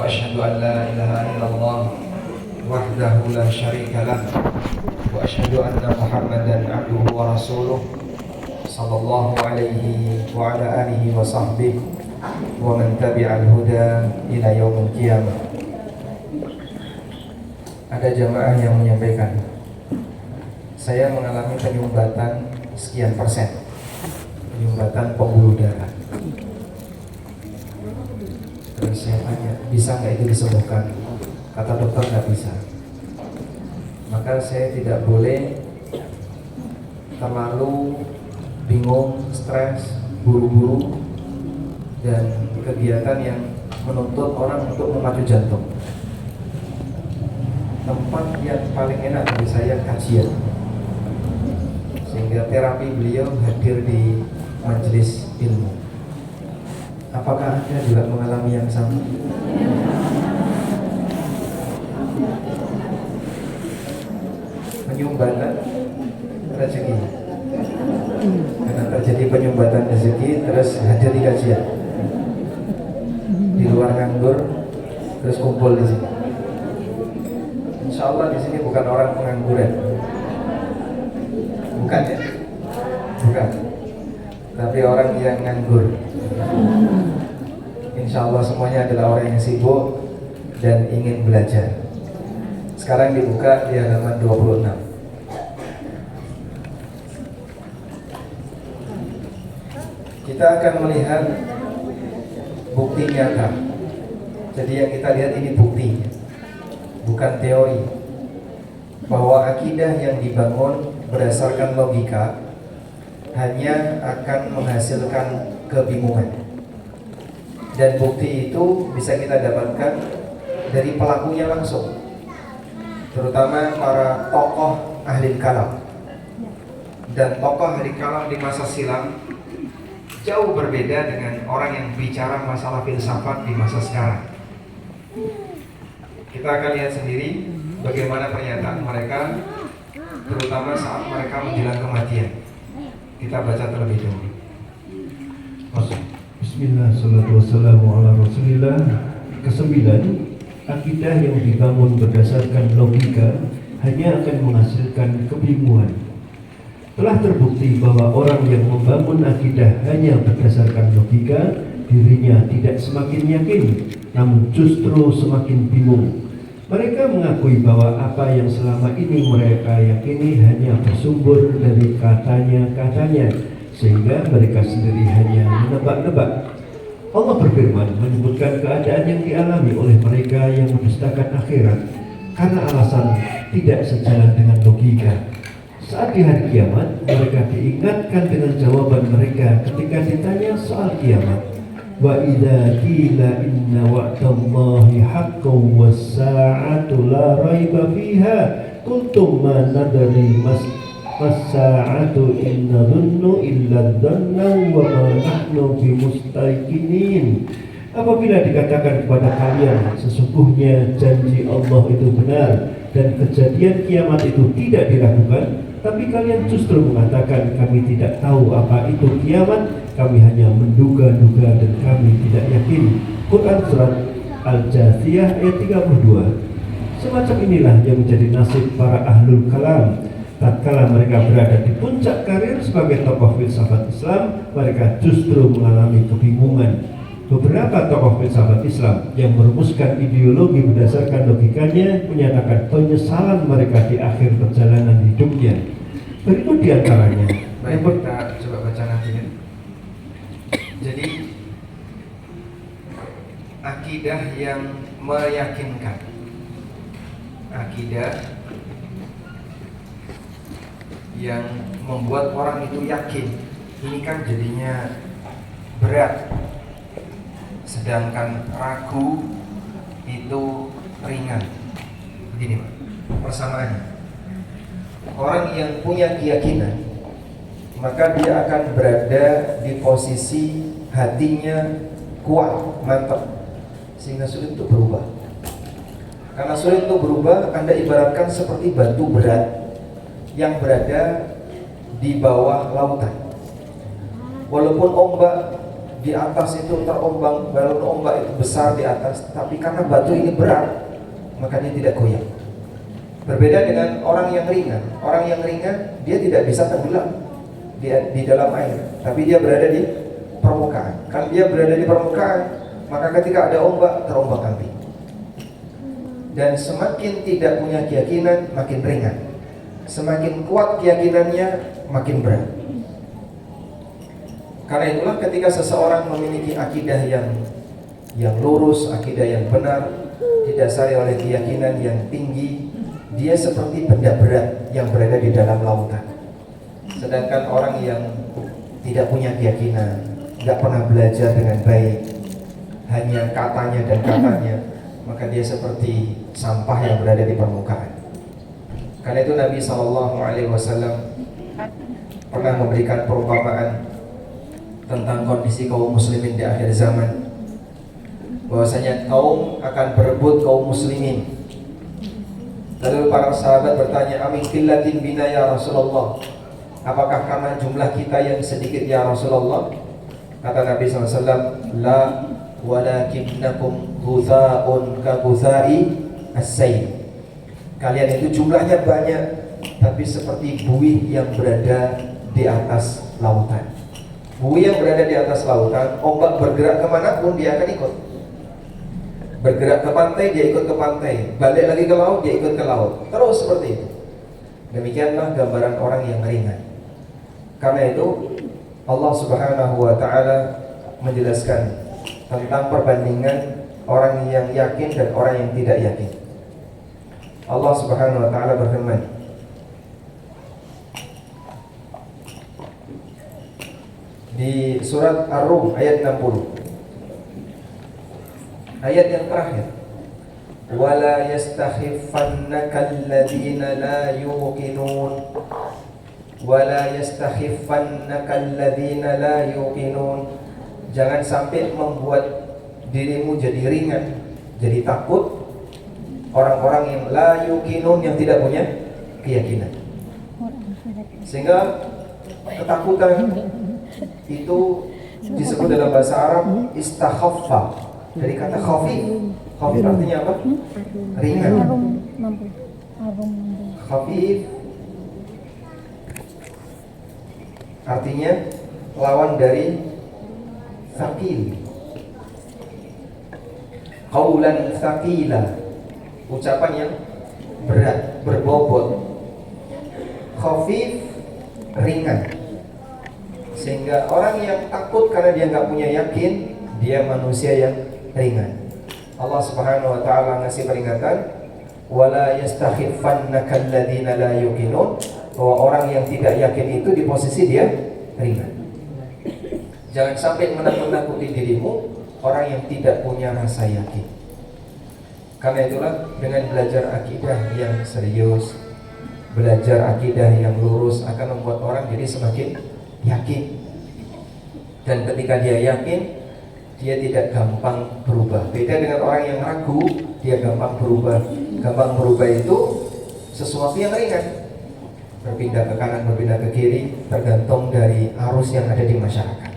وأشهد أن لا إله إلا الله وحده لا شريك له وأشهد أن محمدا عبده ورسوله صلى الله عليه وعلى آله وصحبه ومن تبع الهدى إلى يوم القيامة. Ada jamaah yang menyampaikan, saya mengalami penyumbatan sekian persen, penyumbatan pembuluh darah. Terus saya tanya, bisa nggak itu disembuhkan? Kata dokter nggak bisa. Maka saya tidak boleh terlalu bingung, stres, buru-buru, dan kegiatan yang menuntut orang untuk memacu jantung. Tempat yang paling enak bagi saya kajian, sehingga terapi beliau hadir di majelis ilmu. Apakah Anda juga mengalami yang sama? Penyumbatan rezeki, karena terjadi penyumbatan rezeki, terus hadir di kajian, di luar nganggur, terus kumpul di sini. Insya Allah di sini bukan orang pengangguran, bukan ya, bukan, tapi orang yang nganggur. Insya Allah semuanya adalah orang yang sibuk dan ingin belajar. Sekarang dibuka di halaman 26. Kita akan melihat bukti nyata. Jadi yang kita lihat ini bukti, bukan teori, bahwa akidah yang dibangun berdasarkan logika hanya akan menghasilkan kebingungan. Dan bukti itu bisa kita dapatkan dari pelakunya langsung, terutama para tokoh ahli kalam. Dan tokoh ahli kalam di masa silam jauh berbeda dengan orang yang bicara masalah filsafat di masa sekarang. Kita akan lihat sendiri bagaimana pernyataan mereka, terutama saat mereka menjelang kematian. Kita baca terlebih dahulu. Bismillah, salatu wassalamu ala rasulillah. Kesembilan, akidah yang dibangun berdasarkan logika hanya akan menghasilkan kebingungan. Telah terbukti bahwa orang yang membangun akidah hanya berdasarkan logika, dirinya tidak semakin yakin, namun justru semakin bingung. Mereka mengakui bahwa apa yang selama ini mereka yakini hanya bersumber dari katanya-katanya, sehingga mereka sendiri hanya menebak-nebak. Allah berfirman menyebutkan keadaan yang dialami oleh mereka yang mendustakan akhirat karena alasan tidak sejalan dengan logika. Saat di hari kiamat, mereka diingatkan dengan jawaban mereka ketika ditanya soal kiamat. Wa idza qila inna wa'dallahi haqqun was-sa'atu la raiba fiha qultum ma nadri mas-sa'atu in nadhunnu illa dhanna wa ma nahnu bimustaqinin. Apabila dikatakan kepada kalian sesungguhnya janji Allah itu benar dan kejadian kiamat itu tidak diragukan, tapi kalian justru mengatakan kami tidak tahu apa itu kiamat, kami hanya menduga-duga dan kami tidak yakin. Quran Surat Al-Jathiyah ayat 32. Semacam inilah yang menjadi nasib para ahlul kalam. Tatkala mereka berada di puncak karir sebagai tokoh filsafat Islam, mereka justru mengalami kebingungan. Beberapa tokoh filsafat Islam yang merumuskan ideologi berdasarkan logikanya menyatakan penyesalan mereka di akhir perjalanan hidupnya. Berikut diantaranya. Baik, kita coba baca nanti ya. Jadi akidah yang meyakinkan, akidah yang membuat orang itu yakin, ini kan jadinya berat. Sedangkan ragu itu ringan. Begini Pak, persamaannya. Orang yang punya keyakinan, maka dia akan berada di posisi hatinya kuat, mantap, sehingga sulit untuk berubah. Karena sulit untuk berubah, Anda ibaratkan seperti batu berat yang berada di bawah lautan. Walaupun ombak di atas itu terombang, balon ombak itu besar di atas, tapi karena batu ini berat, maka dia tidak goyang. Berbeda dengan orang yang ringan. Orang yang ringan dia tidak bisa tenggelam di dalam air, tapi dia berada di permukaan. Kan dia berada di permukaan, maka ketika ada ombak, terombang-ambing. Dan semakin tidak punya keyakinan, makin ringan. Semakin kuat keyakinannya, makin berat. Karena itulah ketika seseorang memiliki akidah yang lurus, akidah yang benar, didasari oleh keyakinan yang tinggi, dia seperti benda berat yang berada di dalam lautan. Sedangkan orang yang tidak punya keyakinan, nggak pernah belajar dengan baik, hanya katanya dan katanya, maka dia seperti sampah yang berada di permukaan. Karena itu Nabi SAW pernah memberikan perumpamaan tentang kondisi kaum muslimin di akhir zaman, bahwasanya kaum akan berebut kaum muslimin. Lalu para sahabat bertanya, amin qillatin bina ya Rasulullah, apakah karena jumlah kita yang sedikit ya Rasulullah? Kata Nabi SAW, la walakinnakum ghutha'un ka ghuthai as-sayl. Kalian itu jumlahnya banyak, tapi seperti buih yang berada di atas lautan. Buih yang berada di atas lautan, ombak bergerak kemanapun dia akan ikut. Bergerak ke pantai, dia ikut ke pantai. Balik lagi ke laut, dia ikut ke laut. Terus seperti itu. Demikianlah gambaran orang yang ringan. Karena itu Allah Subhanahu wa ta'ala menjelaskan tentang perbandingan orang yang yakin dan orang yang tidak yakin. Allah Subhanahu wa ta'ala berfirman, di surat Ar-Rum ayat 60, ayat yang terakhir, wala yastakhifannaka alladhina la yuqinun, wala yastakhifannaka alladhina la yuqinun. Jangan sampai membuat dirimu jadi ringan, jadi takut orang-orang yang la yuqinun, yang tidak punya keyakinan. Sehingga ketakutan itu disebut dalam bahasa Arab istakhaffa, dari kata khafif. Khafif artinya apa? Ringan. Khafif artinya lawan dari thaqil. Qaulan thaqila, ucapan yang berat, berbobot. Khafif, ringan. Sehingga orang yang takut karena dia nggak punya yakin, dia manusia yang ringan. Allah Subhanahu wa ta'ala ngasih peringatan, wala yastakhifannaka alladhina la yuqinun, bahwa orang yang tidak yakin itu di posisi dia ringan. Jangan sampai menakut-nakuti dirimu orang yang tidak punya rasa yakin. Karena itulah dengan belajar akidah yang serius, belajar akidah yang lurus akan membuat orang jadi semakin yakin. Dan ketika dia yakin, dia tidak gampang berubah. Beda dengan orang yang ragu, dia gampang berubah. Gampang berubah itu sesuatu yang ringan, berpindah ke kanan, berpindah ke kiri, tergantung dari arus yang ada di masyarakat.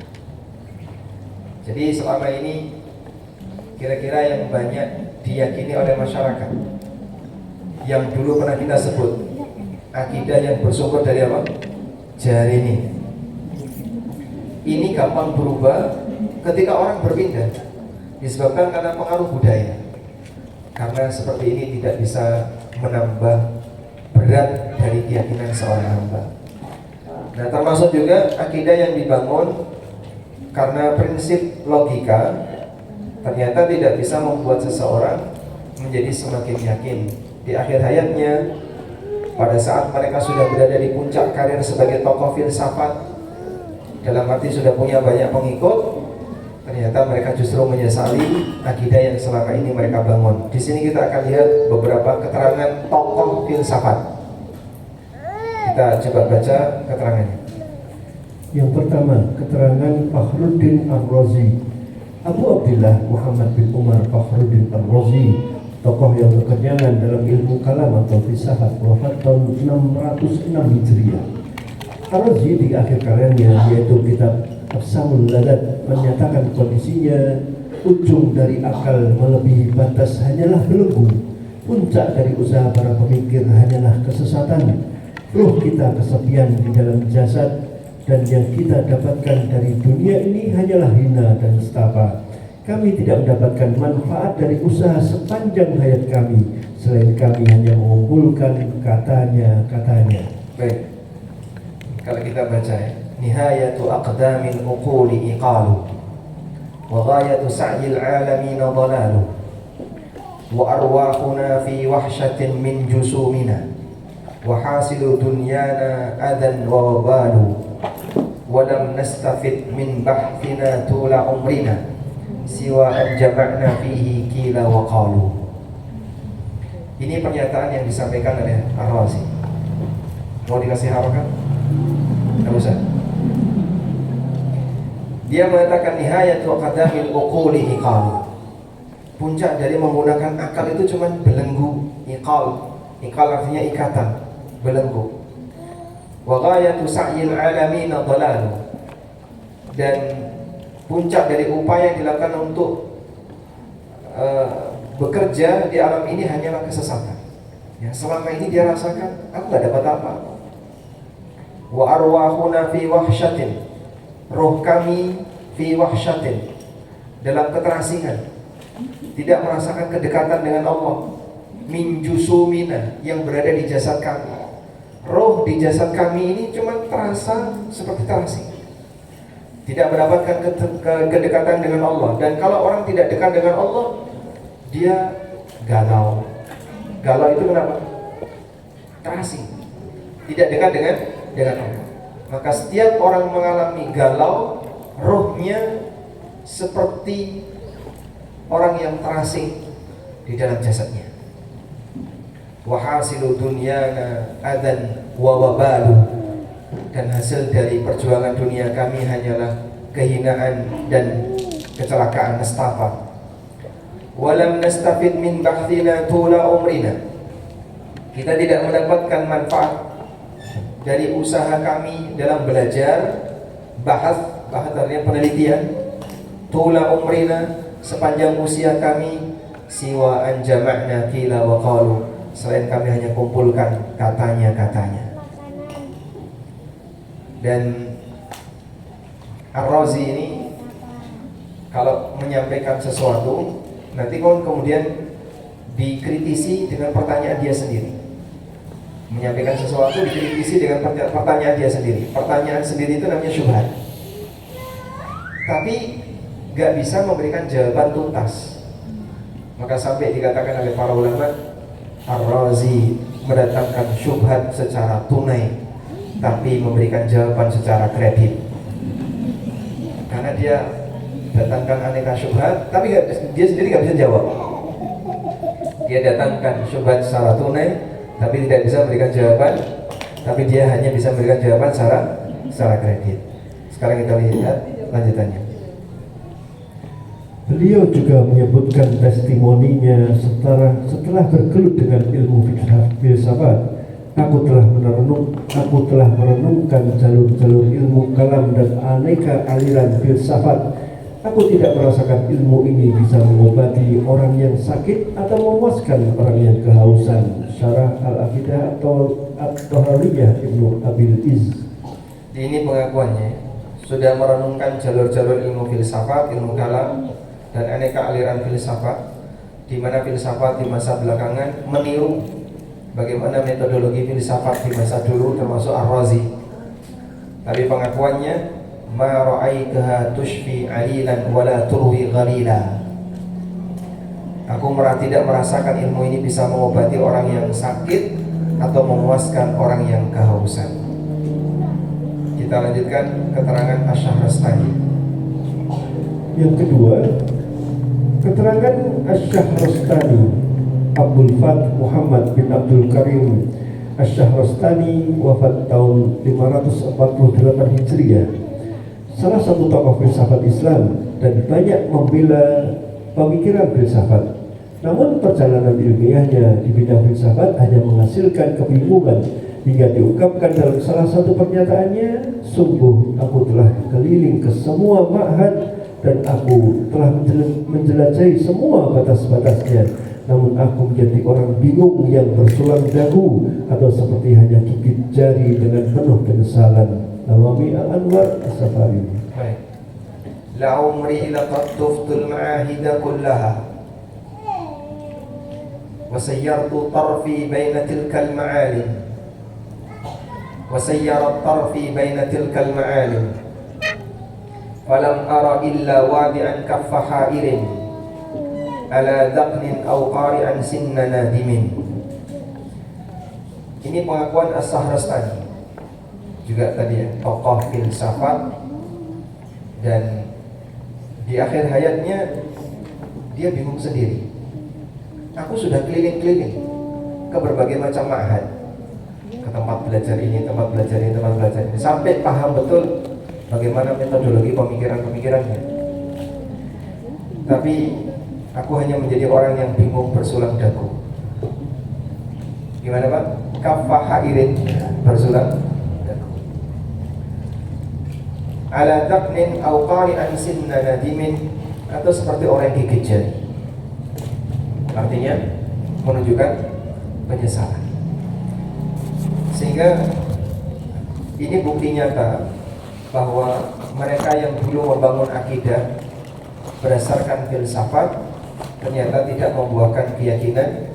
Jadi selama ini kira-kira yang banyak diyakini oleh masyarakat, yang dulu pernah kita sebut akidah yang bersumber dari apa? Jarini. Ini gampang berubah ketika orang berpindah, disebabkan karena pengaruh budaya. Karena seperti ini tidak bisa menambah berat dari keyakinan seorang hamba. Nah, termasuk juga akidah yang dibangun karena prinsip logika, ternyata tidak bisa membuat seseorang menjadi semakin yakin. Di akhir hayatnya, pada saat mereka sudah berada di puncak karir sebagai tokoh filsafat, dalam arti sudah punya banyak pengikut, ternyata mereka justru menyesali akidah yang selama ini mereka bangun. Di sini kita akan lihat beberapa keterangan tokoh filsafat. Kita coba baca keterangannya. Yang pertama, keterangan Fakhruddin Ar-Razi. Abu Abdillah Muhammad bin Umar Fakhruddin Ar-Razi, tokoh yang berkenyangan dalam ilmu kalam atau filsafat, wafat tahun 606 Hijriah. Ar-Razi di akhir karyanya, yaitu kitab Aqsamul Ladat, menyatakan kondisinya. Ujung dari akal melebihi batas hanyalah belenggu. Puncak dari usaha para pemikir hanyalah kesesatan. Ruh kita kesepian di dalam jasad, dan yang kita dapatkan dari dunia ini hanyalah hina dan nestapa. Kami tidak mendapatkan manfaat dari usaha sepanjang hayat kami, selain kami hanya mengumpulkan katanya. Baik, kalau kita baca ya, nihayatu aqdamil uquli iqalu wa ghayatu sa'yil alamina dhalalu wa arwahuna fi wahsyatin min jusumina wa hasilu dunyana adan wa wabalu wa lam nastafid min bahthina tula umrina siwa an jama'na fihi kila wa qalu. Ini pernyataan yang disampaikan oleh Ar-Razi. Mau dikasih harokat? Tidak usah. Dia mengatakan nihayatu qadamil uquli iqal. Puncak dari menggunakan akal itu cuma belenggu. Iqal artinya ikatan, belenggu. Wa ghayatu sa'yil alamina dhalalu. Dan puncak dari upaya yang dilakukan untuk bekerja di alam ini hanyalah kesesatan. Ya, selama ini dia rasakan, aku nggak dapat apa-apa. Wa arwahuna fi wahsyatin, roh kami fi wahsyatin, dalam keterasingan, tidak merasakan kedekatan dengan Allah. Min jusumina, yang berada di jasad kami. Roh di jasad kami ini cuma terasa seperti terasing, tidak mendapatkan kedekatan dengan Allah. Dan kalau orang tidak dekat dengan Allah, dia galau. Galau itu kenapa? Terasing, tidak dekat dengan Allah. Maka setiap orang mengalami galau, rohnya seperti orang yang terasing di dalam jasadnya. Wa hasilu dunyana adan wa wabalu, dan hasil dari perjuangan dunia kami hanyalah kehinaan dan kecelakaan nestapa. Walam nastafid min bahthina tula umrina, kita tidak mendapatkan manfaat dari usaha kami dalam belajar. Bahas artinya penelitian. Tula umrina, sepanjang usia kami. Siwa an jama'na kila wa qalu, selain kami hanya kumpulkan katanya. Dan Ar-Razi ini kalau menyampaikan sesuatu, nanti kemudian dikritisi dengan pertanyaan dia sendiri. Menyampaikan sesuatu dikritisi dengan pertanyaan dia sendiri. Pertanyaan sendiri itu namanya syubhat. Tapi gak bisa memberikan jawaban tuntas. Maka sampai dikatakan oleh para ulama, Ar-Razi mendatangkan syubhat secara tunai, tapi memberikan jawaban secara kredit. Karena dia datangkan aneka syubhat, tapi dia sendiri gak bisa jawab. Dia datangkan syubhat secara tunai, tapi tidak bisa memberikan jawaban, tapi dia hanya bisa memberikan jawaban secara kredit. Sekarang kita lihat lanjutannya. Beliau juga menyebutkan testimoninya setelah bergelut dengan ilmu filsafat. Aku telah merenungkan jalur-jalur ilmu kalam dan aneka aliran filsafat. Aku tidak merasakan ilmu ini bisa mengobati orang yang sakit atau memuaskan orang yang kehausan. Syarah Al-Aqidah atau At-Tahariyah Ibnu Abil Izz. Ini pengakuannya, sudah merenungkan jalur-jalur ilmu filsafat, ilmu kalam, dan aneka aliran filsafat, di mana filsafat di masa belakangan meniru bagaimana metodologi filsafat di masa dulu, termasuk Ar-Razi. Tapi pengakuannya, ma ra'aitaha tushfi alilan wala turwi ghalila. Aku tidak merasakan ilmu ini bisa mengobati orang yang sakit atau memuaskan orang yang kehausan. Kita lanjutkan keterangan Asy-Syahrastani. Yang kedua, keterangan Asy-Syahrastani, Abdul Fath Muhammad bin Abdul Karim Asy-Syahrastani, wafat tahun 548 Hijriah. Salah satu tokoh filsafat Islam dan banyak membela pemikiran filsafat. Namun perjalanan ilmiahnya di bidang filsafat hanya menghasilkan kebingungan, hingga diungkapkan dalam salah satu pernyataannya, sungguh aku telah keliling ke semua ma'had dan aku telah menjelajahi semua batas-batasnya. Namun aku menjadi orang bingung yang bersulang dagu atau seperti hanya gigit jari dengan penuh penyesalan. Nawawi Al-Anwar As-Safari. Baik. La'umri laqad tuftul ma'ahida kullaha wa sayyartu tarfi baina tilkal ma'alim wa sayyarat tarfi baina tilkal ma'alim falam ara illa wadi'an kaffa ha'irin ala daqnin aw qari'an sinna nadimin. Ini pengakuan As-Sahrastani, juga tadi ya, tokoh filsafat, dan di akhir hayatnya dia bingung sendiri. Aku sudah keliling-keliling ke berbagai macam ma'had, ke tempat belajar ini, tempat belajar ini, tempat belajar ini, sampai paham betul bagaimana metodologi pemikiran-pemikirannya. Tapi aku hanya menjadi orang yang bingung bersulang dagu. Gimana Pak? Kafah hairin, bersulang dagu. Ala daqnin au qari'an sinna nadimin, atau seperti orang yang gigit jari. Artinya menunjukkan penyesalan. Sehingga ini bukti nyata bahwa mereka yang dulu membangun akidah berdasarkan filsafat ternyata tidak membuahkan keyakinan,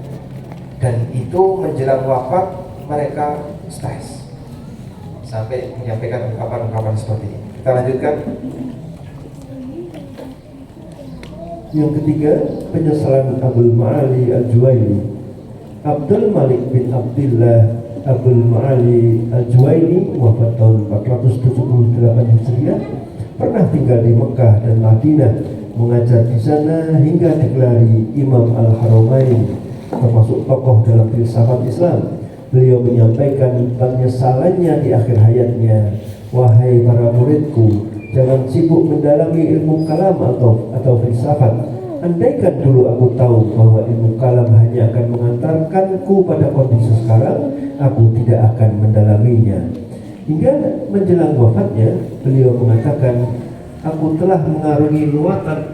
dan itu menjelang wafat mereka stres sampai menyampaikan ungkapan-ungkapan seperti ini. Kita lanjutkan. Yang ketiga, penyesalan Abul Ma'ali Al-Juwaini. Abdul Malik bin Abdullah Abul Ma'ali Al-Juwaini wafat tahun 478 Hijriah, pernah tinggal di Mekah dan Madinah, mengajar di sana hingga digelari Imam Al-Haramain, termasuk tokoh dalam filsafat Islam. Beliau menyampaikan penyesalannya di akhir hayatnya. Wahai para muridku, jangan sibuk mendalami ilmu kalam atau filsafat. Andaikan dulu aku tahu bahwa ilmu kalam hanya akan mengantarkanku pada kondisi sekarang, aku tidak akan mendalaminya. Hingga menjelang wafatnya, beliau mengatakan, aku telah mengarungi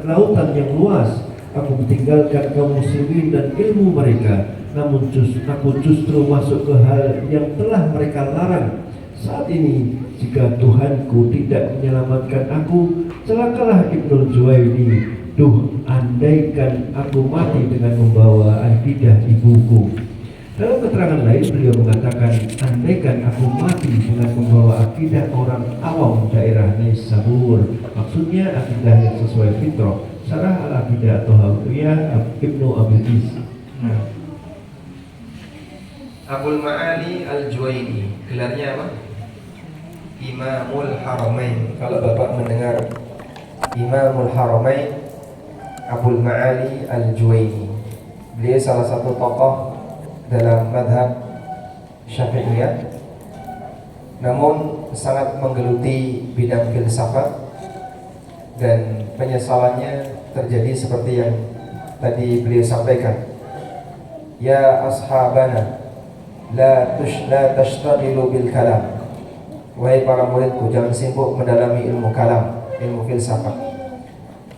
lautan yang luas. Aku meninggalkan kaum muslimin dan ilmu mereka, namun aku justru masuk ke hal yang telah mereka larang. Saat ini, jika Tuhanku tidak menyelamatkan aku, celakalah Ibnul Juwaini. Duh, andaikan aku mati dengan membawa akidah ibuku. Dalam keterangan lain, beliau mengatakan, andaikan aku mati dengan membawa akidah orang awam daerah Naisabur. Maksudnya akidah yang sesuai fitrah. Syarah al-Aqidah atau Hawiyah Ibnu Abil Is. Abul Ma'ali Al-Juwaini, gelarnya apa? Imamul Haramain. Kalau Bapak mendengar Imamul Haramain, Abul Ma'ali Al-Juwaini, beliau salah satu tokoh dalam madhab Syafi'iyah, namun sangat menggeluti bidang filsafat, dan penyesalannya terjadi seperti yang tadi beliau sampaikan. Ya ashabana, la tashtaghilu bil kalam. Wahai para muridku, jangan sibuk mendalami ilmu kalam, ilmu filsafat.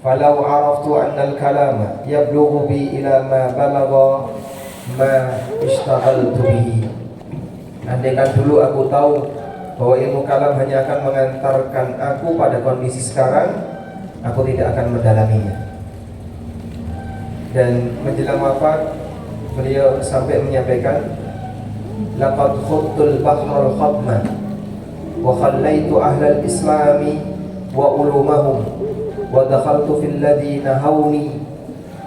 Falau araftu anna al-kalama yablughu bi ila ma balagha ma ishtaghaltu bihi. Andaikan dulu aku tahu bahwa ilmu kalam hanya akan mengantarkan aku pada kondisi sekarang, aku tidak akan mendalaminya. Dan menjelang wafat, beliau sampai menyampaikan, laqad khuttul bahral khatma wa khallaitu ahlal islami wa ulumahum wa dakhaltu fil ladina hawni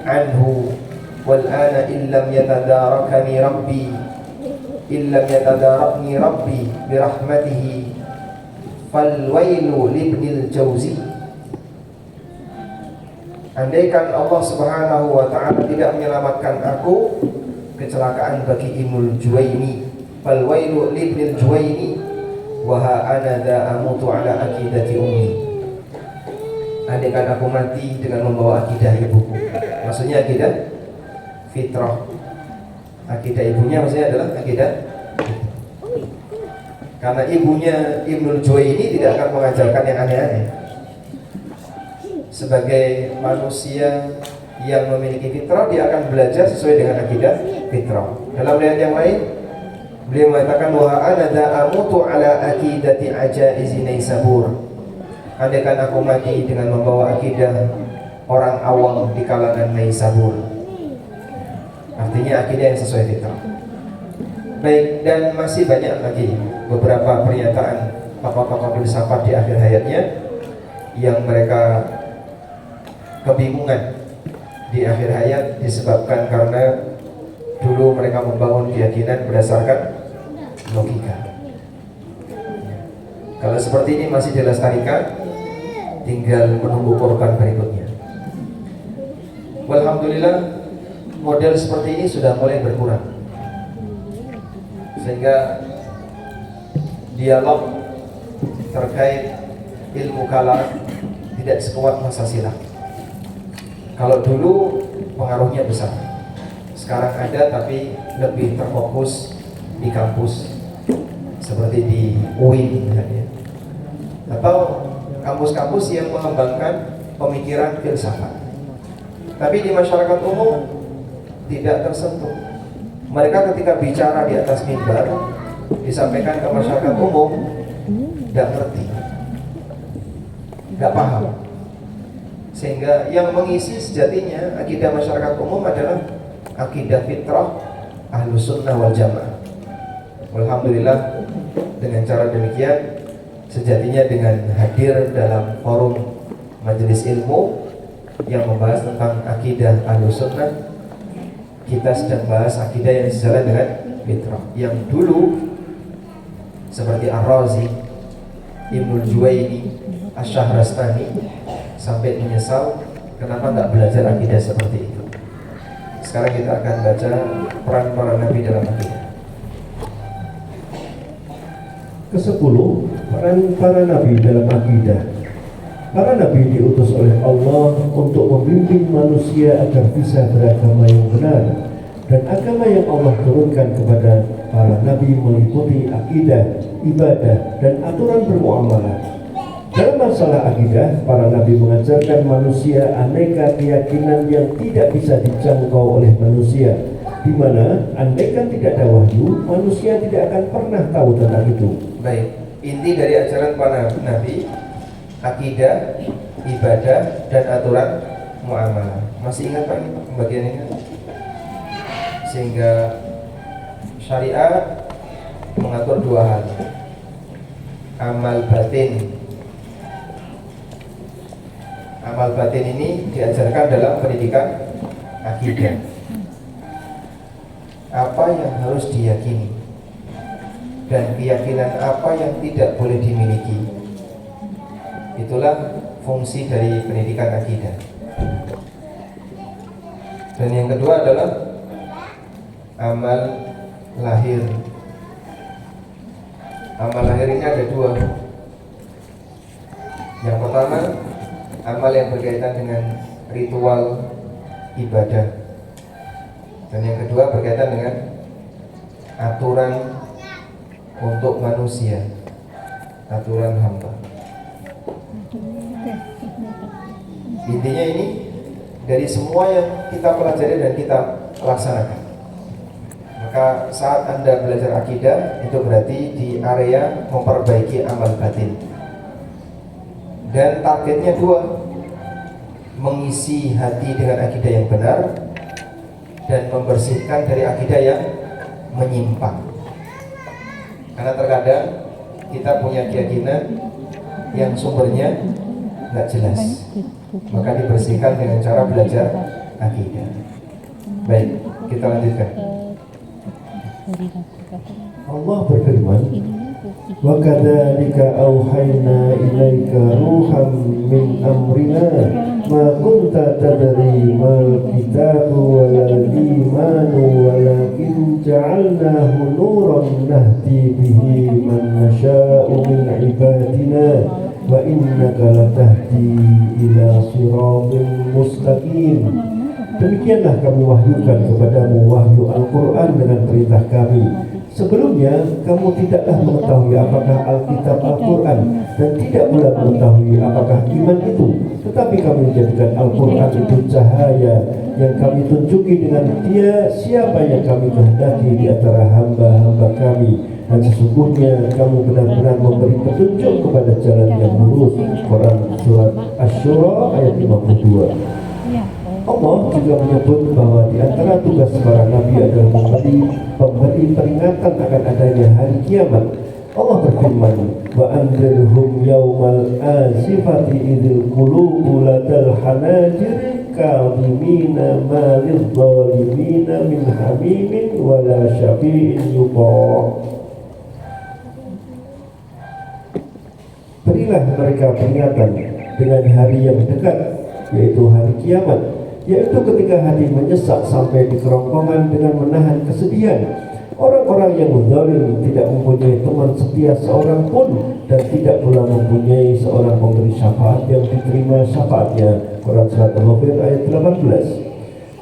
anhu wal ana illam yatadarakani rabbi birahmatihi fal wailu libnil jauzi. Andaikan Allah Subhanahu wa ta'ala tidak menyelamatkan aku, kecelakaan bagi Ibnul Juwaini. Fal wailu libnil Juwaini wa ha ana da amutu ala aqidati ummi. Andaikan aku mati dengan membawa akidah ibuku. Maksudnya akidah fitrah. Akidah ibunya maksudnya adalah akidah, karena ibunya Ibnul Juwaini tidak akan mengajarkan yang aneh-aneh. sebagai manusia yang memiliki fitrah, dia akan belajar sesuai dengan akidah fitrah. Dalam ayat yang lain beliau mengatakan wa ana da'amutu ala akidati ajaizi Naisabur. Andaikan aku mati dengan membawa akidah orang awam di kalangan Naisabur. Artinya akidah yang sesuai fitrah. Baik, dan masih banyak lagi beberapa pernyataan tokoh-tokoh filsafat di akhir hayatnya yang mereka kebingungan di akhir hayat disebabkan karena dulu mereka membangun keyakinan berdasarkan logika. Kalau seperti ini masih dilestarikan, tinggal menunggu korban berikutnya. Alhamdulillah, model seperti ini sudah mulai berkurang, sehingga dialog terkait ilmu kalam tidak sekuat masa silam. Kalau dulu pengaruhnya besar, sekarang ada tapi lebih terfokus di kampus seperti di UIN misalnya, atau kampus-kampus yang mengembangkan pemikiran filsafat. Tapi di masyarakat umum tidak tersentuh. Mereka ketika bicara di atas mimbar disampaikan ke masyarakat umum, tidak ngerti, tidak paham. Sehingga yang mengisi sejatinya akidah masyarakat umum adalah akidah fitrah Ahlus Sunnah wal Jamaah. Alhamdulillah, dengan cara demikian sejatinya dengan hadir dalam forum majelis ilmu yang membahas tentang akidah Ahlus Sunnah, kita sedang bahas akidah yang sejalan dengan fitrah. Yang dulu seperti Ar-Razi, Ibnul Juwaini, Asy-Syahrastani sampai menyesal kenapa nggak belajar akidah seperti itu. Sekarang kita akan baca peran para nabi dalam akidah. Ke-10, peran para nabi dalam akidah. Para nabi diutus oleh Allah untuk membimbing manusia agar bisa beragama yang benar, dan agama yang Allah turunkan kepada para nabi meliputi akidah, ibadah, dan aturan bermuamalah. Dalam masalah akidah, para nabi mengajarkan manusia aneka keyakinan yang tidak bisa dijangkau oleh manusia, di mana andaikan tidak ada wahyu, manusia tidak akan pernah tahu tentang itu. Baik, inti dari ajaran para nabi, akidah, ibadah, dan aturan muamalah. Masih ingat Pak ini pembagian ini? Sehingga syariat mengatur dua hal: amal batin. Amal batin ini diajarkan dalam pendidikan akidah. Apa yang harus diyakini dan keyakinan apa yang tidak boleh dimiliki. Itulah fungsi dari pendidikan akidah. Dan yang kedua adalah amal lahir. Amal lahir ini ada dua. Yang pertama, amal yang berkaitan dengan ritual ibadah, dan yang kedua berkaitan dengan aturan untuk manusia, aturan hamba. Intinya ini dari semua yang kita pelajari dan kita laksanakan. Maka saat Anda belajar akidah, itu berarti di area memperbaiki amal batin. Dan targetnya dua: mengisi hati dengan akidah yang benar dan membersihkan dari akidah yang menyimpang. Karena terkadang kita punya keyakinan yang sumbernya nggak jelas, maka dibersihkan dengan cara belajar akidah. Baik, kita lanjutkan. Allah berfirman, wa kadzalika auhayna ilaika ruham min amrina ma kunta tadri mal kitabu wal imanu walakin ja'alnahu nuran nahdi bihi man nasha'u min ibadina wa innaka latahdi ila siratin mustaqim. Demikianlah kami wahyukan kepadamu wahyu Al-Quran dengan perintah kami, Sebelumnya kamu tidaklah mengetahui apakah Alkitab Al-Quran dan tidak pula mengetahui apakah iman itu. Tetapi kami menjadikan Al-Quran itu cahaya yang kami tunjuki dengan dia siapa yang kami kehendaki di antara hamba-hamba kami. Dan sesungguhnya kamu benar-benar memberi petunjuk kepada jalan yang lurus. Quran Surat Asy-Syura ayat 52. Allah juga menyebut bahwa di antara tugas para nabi adalah memberi peringatan akan adanya hari kiamat. Allah berfirman, wa anzirhum yaumal azifati idzil qulubu ladal hanajir kadhimina ma lidh-dhalimina min hamimin wala syafi'in yuta'. Berilah mereka peringatan dengan hari yang dekat, yaitu hari kiamat, yaitu ketika hati menyesak sampai di kerongkongan dengan menahan kesedihan. Orang-orang yang zalim tidak mempunyai teman setia seorang pun dan tidak pula mempunyai seorang pemberi syafaat yang diterima syafaatnya. Quran Surat Al-Ghafir ayat 18.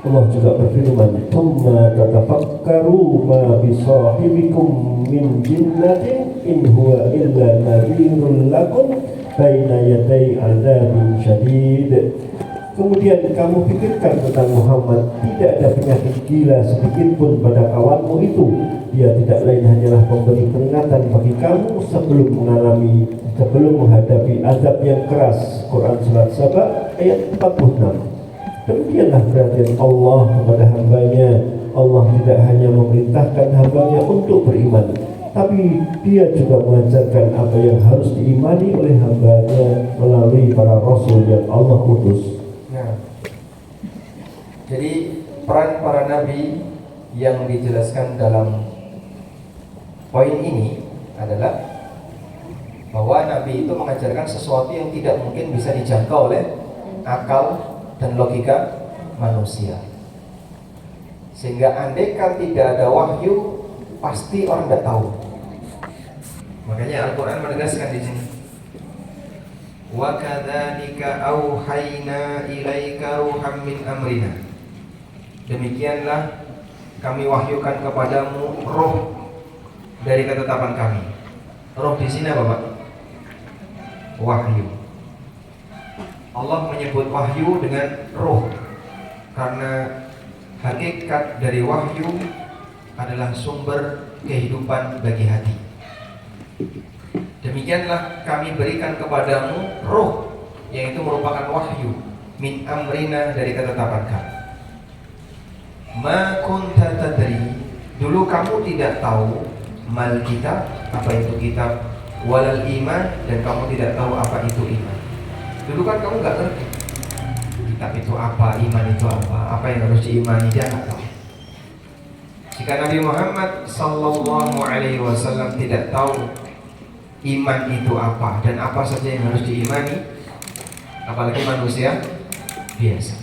Allah juga berfirman, "Tsumma tatafakkaru ma bisahibikum min jinnatin in huwa illa nadhirun lakum baina yaday adzabin syadid." Kemudian kamu pikirkan tentang Muhammad, tidak ada penyakit gila sedikit pun pada kawanmu itu. Dia tidak lain hanyalah pemberi peringatan bagi kamu sebelum menghadapi azab yang keras. Quran Surat Saba ayat 46. Demikianlah perhatian Allah kepada hambanya. Allah tidak hanya memerintahkan hambanya untuk beriman, tapi dia juga mengajarkan apa yang harus diimani oleh hambanya melalui para rasul yang Allah utus. Jadi peran para nabi yang dijelaskan dalam poin ini adalah bahwa nabi itu mengajarkan sesuatu yang tidak mungkin bisa dijangkau oleh akal dan logika manusia. Sehingga andaikan tidak ada wahyu, pasti orang tidak tahu. Makanya Al-Quran menegaskan di sini, wa kadzalika auhayna ilaika ruham min amrina. Demikianlah kami wahyukan kepadamu roh dari ketetapan kami. Roh di sini apa, Pak? Wahyu. Allah menyebut wahyu dengan roh karena hakikat dari wahyu adalah sumber kehidupan bagi hati. Demikianlah kami berikan kepadamu roh, yang itu merupakan wahyu min amrina dari ketetapan kami. Ma kunta tadri, dulu kamu tidak tahu mal kitab, apa itu kitab, walal iman, dan kamu tidak tahu apa itu iman. Dulu kan kamu nggak ngerti kitab itu apa, iman itu apa yang harus diimani, dia nggak tahu. Jika Nabi Muhammad sallallahu alaihi wasallam tidak tahu iman itu apa dan apa saja yang harus diimani, apalagi manusia biasa.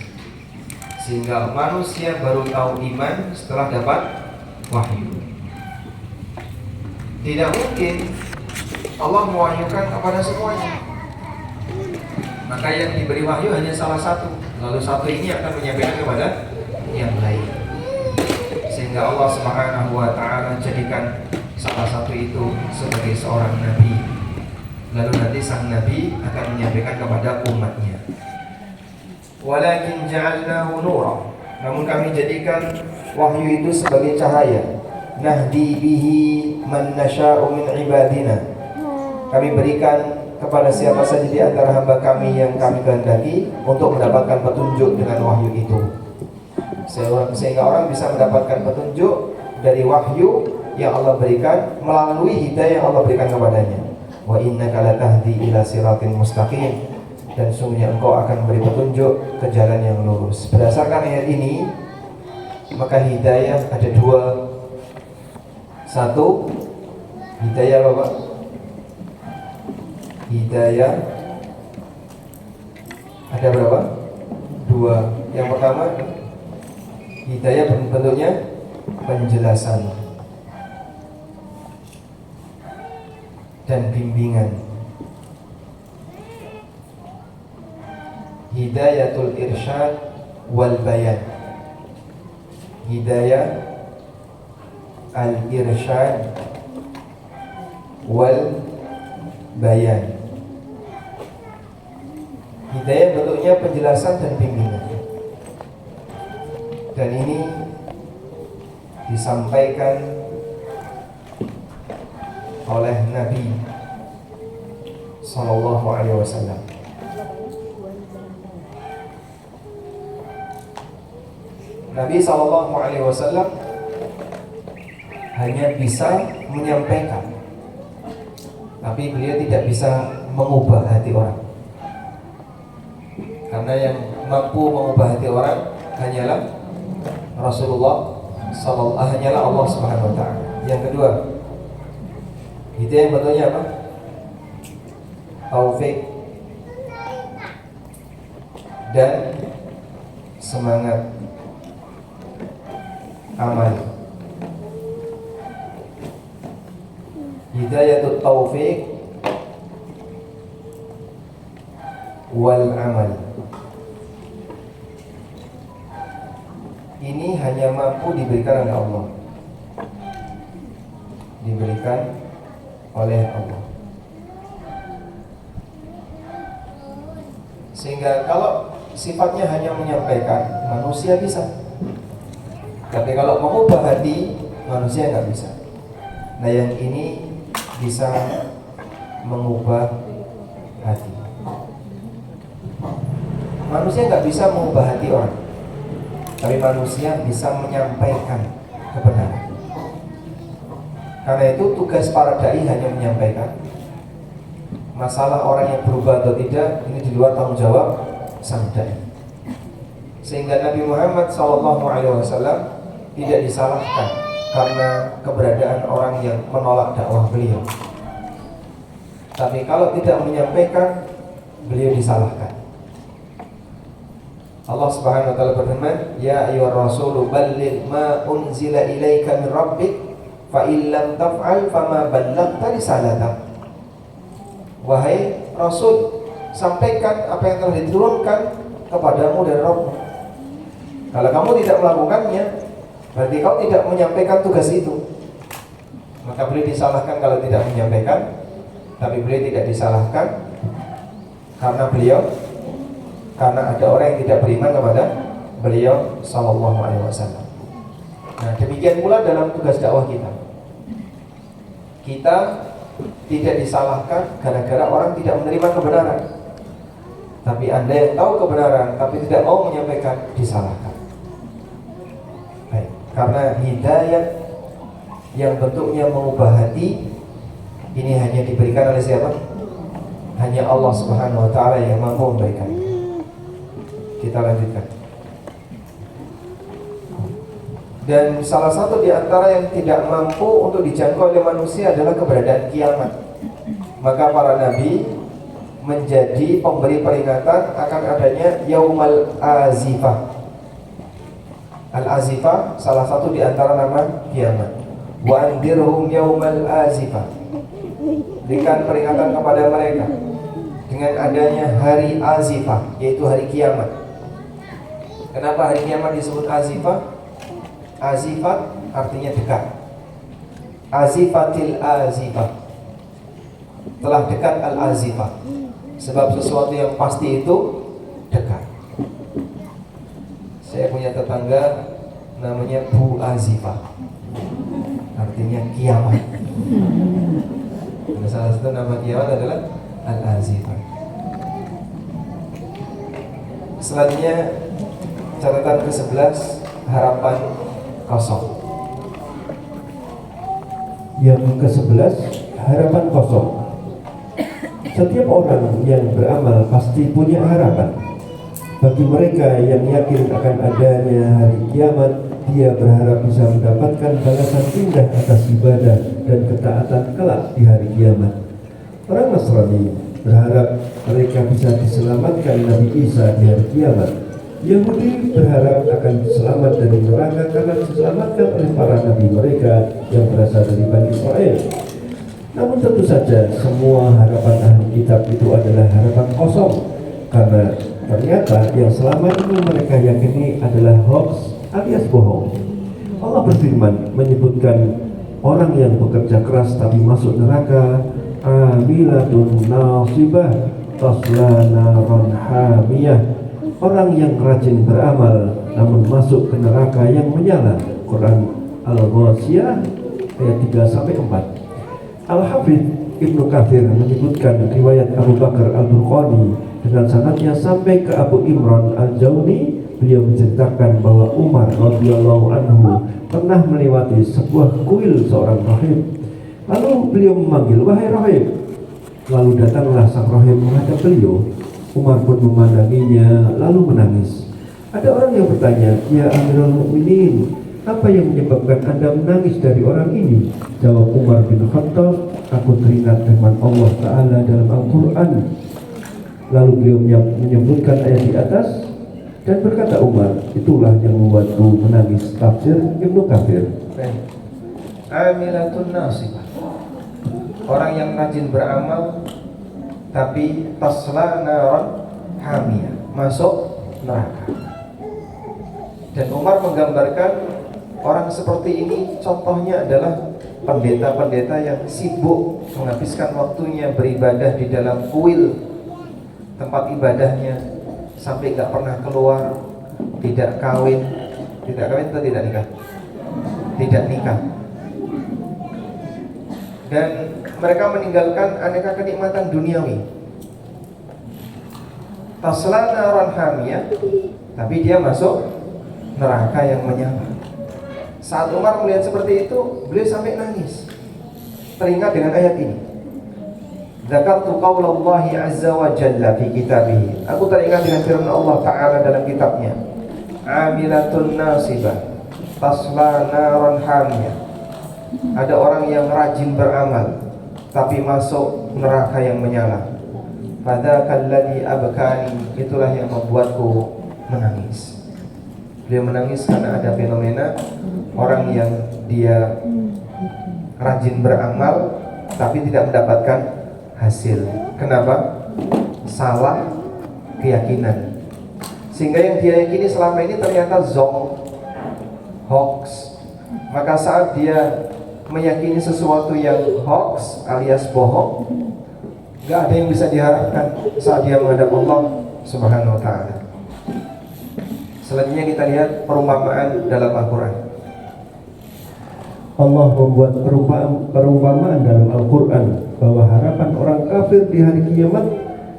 Sehingga manusia baru tahu iman setelah dapat wahyu. Tidak mungkin Allah mewahyukan kepada semuanya. Maka yang diberi wahyu hanya salah satu, lalu satu ini akan menyampaikan kepada yang lain. Sehingga Allah Subhanahu wa ta'ala jadikan salah satu itu sebagai seorang nabi. Lalu nanti sang nabi akan menyampaikan kepada umatnya. Walakin ja'alnahu nura, namun kami jadikan wahyu itu sebagai cahaya. Nahdi bihi man nasha'u min ibadina, kami berikan kepada siapa saja di antara hamba kami yang kami kehendaki untuk mendapatkan petunjuk dengan wahyu itu. Sehingga orang bisa mendapatkan petunjuk dari wahyu yang Allah berikan melalui hidayah yang Allah berikan kepadanya. Wa innaka latahdi ila siratin mustaqim, dan sungguhnya engkau akan memberi petunjuk ke jalan yang lurus. Berdasarkan ayat ini, maka hidayah ada dua. Satu, hidayah apa, Pak? Hidayah ada berapa? Dua. Yang pertama, hidayah bentuknya penjelasan dan bimbingan. Hidayatul irsyad wal bayan. Hidayah al-irsyad wal bayan. Hidayah bentuknya penjelasan dan bimbingan. Dan ini disampaikan oleh Nabi Sallallahu Alaihi Wasallam. Nabi Sallallahu Alaihi Wasallam hanya bisa menyampaikan, tapi beliau tidak bisa mengubah hati orang. Karena yang mampu mengubah hati orang hanyalah Rasulullah Sallallahu, hanyalah Allah Subhanahu Wa Taala. Yang kedua, itu yang bentuknya apa? Taufik dan semangat amal. Hidayatut taufik wal amal. Ini hanya mampu diberikan oleh Allah. Diberikan oleh Allah. Sehingga kalau sifatnya hanya menyampaikan, manusia bisa. Tapi kalau mengubah hati, manusia nggak bisa. Nah, yang ini bisa mengubah hati. Manusia nggak bisa mengubah hati orang, tapi manusia bisa menyampaikan kebenaran. Karena itu tugas para dai hanya menyampaikan. Masalah orang yang berubah atau tidak, ini di luar tanggung jawab sang dai. Sehingga Nabi Muhammad SAW tidak disalahkan karena keberadaan orang yang menolak dakwah beliau. Tapi kalau tidak menyampaikan, beliau disalahkan. Allah Subhanahu wa taala berfirman, "Ya ayyuhar rasulu balligh ma unzila ilaika min rabbik fa in lam taf'al fama ballaghta risalatahu." Wahai Rasul, sampaikan apa yang telah diturunkan kepadamu dari Rabbmu. Kalau kamu tidak melakukannya, berarti kau tidak menyampaikan tugas itu. Maka beliau disalahkan kalau tidak menyampaikan. Tapi beliau tidak disalahkan karena ada orang yang tidak beriman kepada beliau Sallallahu Alaihi Wasallam. Nah, demikian pula dalam tugas dakwah kita. Kita tidak disalahkan gara-gara orang tidak menerima kebenaran. Tapi Anda yang tahu kebenaran tapi tidak mau menyampaikan, disalahkan. Baik, karena hidayah yang bentuknya mengubah hati ini hanya diberikan oleh siapa? Hanya Allah Subhanahu wa taala yang mampu memberikan. Kita lanjutkan. Dan salah satu di antara yang tidak mampu untuk dijangkau oleh manusia adalah keberadaan kiamat. Maka para nabi menjadi pemberi peringatan akan adanya Yaumal Azifah. Al-Azifah salah satu di antara nama kiamat. Wa andirhum Yaumal Azifah. Berikan peringatan kepada mereka dengan adanya hari Azifah, yaitu hari kiamat. Kenapa hari kiamat disebut Azifah? Azifat artinya dekat. Azifatil azifah, telah dekat al-azifah. Sebab sesuatu yang pasti itu dekat. Saya punya tetangga namanya Bu Azifah, artinya kiamat. Salah satu nama kiamat adalah al-azifah. Selanjutnya catatan ke-11, harapan kosong. Yang ke-11, harapan kosong. Setiap orang yang beramal pasti punya harapan. Bagi mereka yang yakin akan adanya hari kiamat, dia berharap bisa mendapatkan balasan indah atas ibadah dan ketaatan kelak di hari kiamat. Orang Nasrani berharap mereka bisa diselamatkan Nabi Isa di hari kiamat. Yahudi berharap akan selamat dari neraka karena diselamatkan oleh para nabi mereka yang berasal dari Bani Israel. Namun tentu saja semua harapan ahli kitab itu adalah harapan kosong, karena ternyata yang selama ini mereka yakini adalah hoax alias bohong. Allah berfirman menyebutkan orang yang bekerja keras tapi masuk neraka, amilatun nasibah tasla naran hamiyah. Orang yang rajin beramal namun masuk ke neraka yang menyala. Quran Al-Ghasyiyah ayat 3 sampai 4. Al-Hafidz Ibnu Katsir menyebutkan riwayat Abu Bakar Al-Burqani dengan sanadnya sampai ke Abu Imran Al-Jawni. Beliau menceritakan bahwa Umar radhiyallahu anhu pernah melewati sebuah kuil seorang rahib. Lalu beliau memanggil, "Wahai rahib." Lalu datanglah sang rahib menghadap beliau. Umar pun memandanginya lalu menangis. Ada orang yang bertanya, "Ya Amirul Mukminin, apa yang menyebabkan Anda menangis dari orang ini?" Jawab Umar bin Khattab, "Aku teringat firman Allah Ta'ala dalam Al-Quran." Lalu beliau menyebutkan ayat di atas dan berkata Umar, "Itulah yang membuatku menangis." Tafsir Ibnu Katsir. Amilatun nasibah, orang yang rajin beramal tapi tasla naran hamiyah, masuk neraka. Dan Umar menggambarkan orang seperti ini contohnya adalah pendeta-pendeta yang sibuk menghabiskan waktunya beribadah di dalam kuil tempat ibadahnya sampai nggak pernah keluar, tidak kawin atau tidak nikah, dan mereka meninggalkan aneka kenikmatan duniawi. Tasla naran hamiyah, tapi dia masuk neraka yang menyala. Saat Umar melihat seperti itu, beliau sampai nangis, teringat dengan ayat ini. Dzakartu qaulallahi azza wa jalla fi kitabih. Aku teringat dengan firman Allah Ta'ala dalam kitabnya. Amilatun nasibah tasla naran hamiyah. Ada orang yang rajin beramal tapi masuk neraka yang menyala. Fadzakal ladzi abkani, itulah yang membuatku menangis. Beliau menangis karena ada fenomena orang yang dia rajin beramal tapi tidak mendapatkan hasil. Kenapa? Salah keyakinan. Sehingga yang dia yakini selama ini ternyata zong, hoax. Maka saat dia meyakini sesuatu yang hoax alias bohong, gak ada yang bisa diharapkan saat dia menghadap Allah Subhanahu wa ta'ala. Selanjutnya kita lihat perumpamaan dalam Al-Quran. Allah membuat perumpamaan dalam Al-Quran bahwa harapan orang kafir di hari kiamat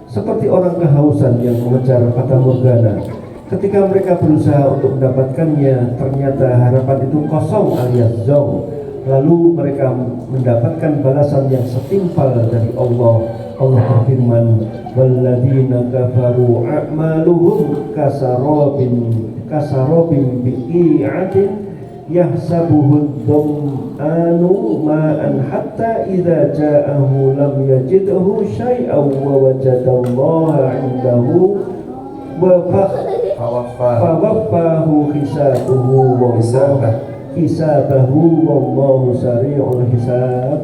seperti orang kehausan yang mengejar fata morgana. Ketika mereka berusaha untuk mendapatkannya, ternyata harapan itu kosong alias zong. Lalu mereka mendapatkan balasan yang setimpal dari Allah. Allah berfirman, "Walladzina kafaru a'maluhum kasarabin biqi'atin yahsabuhu dham'anu ma'an hatta idza ja'ahu lam yajidhu syai'an wa wajadallaha 'indahu wa fawaffahu hisabahu wallahu sari'ul hisab."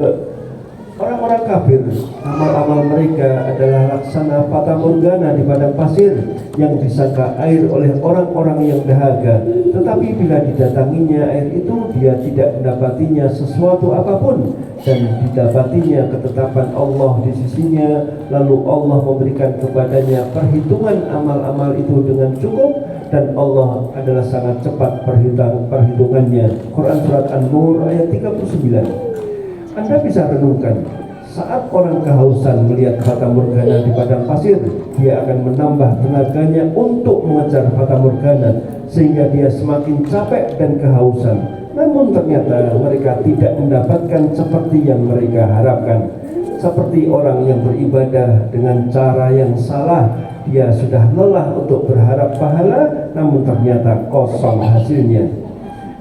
Orang-orang kafir, amal-amal mereka adalah laksana fata morgana di padang pasir yang disangka air oleh orang-orang yang dahaga. Tetapi bila didatanginya air itu, dia tidak mendapatinya sesuatu apapun, dan didapatinya ketetapan Allah di sisinya. Lalu Allah memberikan kepadanya perhitungan amal-amal itu dengan cukup, dan Allah adalah sangat cepat perhitungannya. Quran Surat An-Nur ayat 39. Anda bisa renungkan, saat orang kehausan melihat fata morgana di padang pasir, dia akan menambah tenaganya untuk mengejar fata morgana sehingga dia semakin capek dan kehausan. Namun ternyata mereka tidak mendapatkan seperti yang mereka harapkan. Seperti orang yang beribadah dengan cara yang salah, dia sudah lelah untuk berharap pahala, namun ternyata kosong hasilnya.